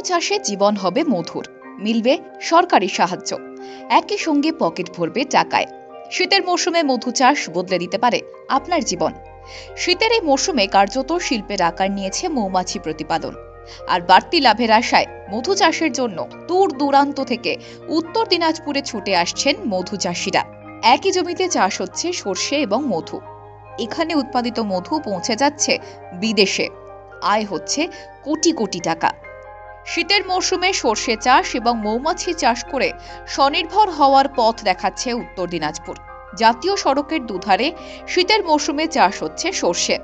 চাষে জীবন হবে মধুর, মিলবে সরকারি সাহায্য, একই সঙ্গে পকেট ভরবে টাকায়। শীতের মৌসুমে মধু চাষ বদলে দিতে পারে আপনার জীবন। শীতের এই মৌসুমে কার্যত শিল্পের আকার নিয়েছে মৌমাছি প্রতিপালন। আর বাড়তি লাভের আশায় মধু চাষের জন্য দূর দূরান্ত থেকে উত্তর দিনাজপুরে ছুটে আসছেন মধু চাষিরা। একই জমিতে চাষ হচ্ছে সর্ষে এবং মধু। এখানে উৎপাদিত মধু পৌঁছে যাচ্ছে বিদেশে, আয় হচ্ছে কোটি কোটি টাকা। শীতের মৌসুমে সর্ষে চাষ এবং মৌমাছি চাষ করে স্বনির্ভর হওয়ার পথ দেখাচ্ছে উত্তর দিনাজপুর। জাতীয় সড়কের দুধারে শীতের মৌসুমে চাষ হচ্ছে সর্ষে,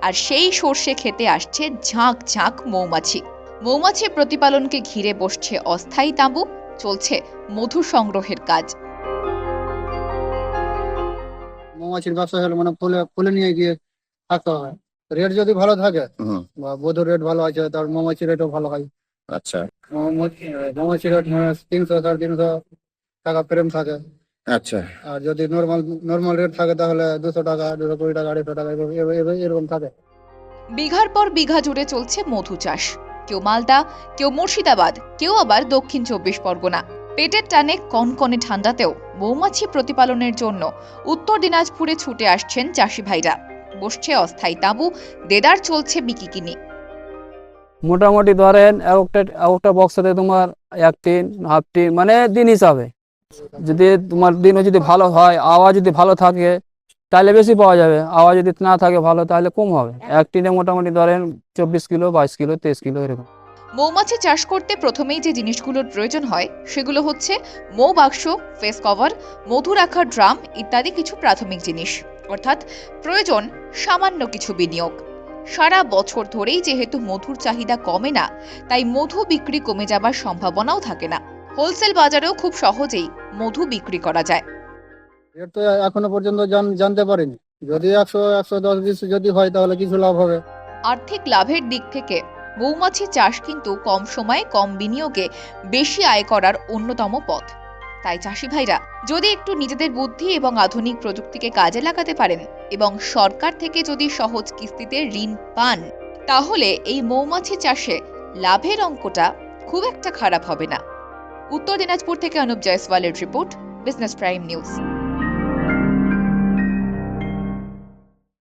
আর সেই সর্ষে খেতে আসছে ঝাঁক ঝাঁক মৌমাছি। মৌমাছি প্রতিপালনকে ঘিরে বসছে অস্থায়ী তাঁবু, চলছে মধু সংগ্রহের কাজ। মৌমাছির ব্যবসা হলে মানে ফুলে ফুলে নিয়ে গিয়ে থাকতে হয়। রেট যদি ভালো থাকে বা বধুর রেট ভালো আছে, তার মৌমাছি রেটও ভালো হয়। আচ্ছা মৌমাছি রেট 300-350 টাকা ফ্রেম থাকে। আচ্ছা আর যদি নর্মাল রেট থাকে তাহলে 200 টাকা, 220 টাকা, 250 টাকা এরকম থাকে। বিঘার পর বিঘা জুড়ে চলছে মধু চাষ। কেউ মালদা, কেউ মুর্শিদাবাদ, কেউ আবার দক্ষিণ 24 পরগনা। পেটের টানে কনকনে ঠান্ডাতেও মৌমাছি প্রতিপালনের জন্য উত্তর দিনাজপুরে ছুটে আসছেন চাষি ভাইরা। বসছে অস্থায়ী তাঁবু, দেদার চলছে বিকিকিনি। মোটামুটি ধরেন একটা বক্সে তোমার 1 টিন, হাফ টিন, মানে দিন হিসাবে। যদি তোমার দিনও যদি ভালো হয়, আওয়াজ যদি ভালো থাকে তাহলে বেশি পাওয়া যাবে, আওয়াজ যদি না থাকে ভালো তাহলে কম হবে। 1 টিনে মোটামুটি ধরেন 24 কিলো, 22 কিলো, 23 কিলো এরকম। মৌমাছি চাষ করতে প্রথমেই যে জিনিসগুলোর প্রয়োজন হয় সেগুলো হচ্ছে মৌ বাক্স, ফেস কভার, মধু রাখার ড্রাম ইত্যাদি কিছু প্রাথমিক জিনিস। অর্থাৎ প্রয়োজন সামান্য কিছু বিনিয়োগ। সারা বছর ধরেই যেহেতু মধুর চাহিদা কমে না, তাই মধু বিক্রি কমে যাবার সম্ভাবনাও থাকে না। হোলসেল বাজারেও খুব সহজেই মধু বিক্রি করা যায়। রেট তো এখনো পর্যন্ত জানতে পারিনি। যদি 100-110-20 যদি হয় তাহলে কিছু লাভ হবে। আর্থিক লাভের দিক থেকে মৌমাছি চাষ কিন্তু কম সময়ে কম বিনিয়োগে বেশি আয় করার অন্যতম পথ। তাই চাষি ভাইরা যদি একটু নিজেদের বুদ্ধি এবং আধুনিক প্রযুক্তিকে কাজে লাগাতে পারেন এবং সরকার থেকে যদি সহজ কিস্তিতে ঋণ পান, তাহলে এই মৌমাছি চাষে লাভের অঙ্কটা খুব একটা খারাপ হবে না। উত্তর দিনাজপুর থেকে অনুপ জয়সওয়ালের রিপোর্ট, বিজনেস প্রাইম নিউজ।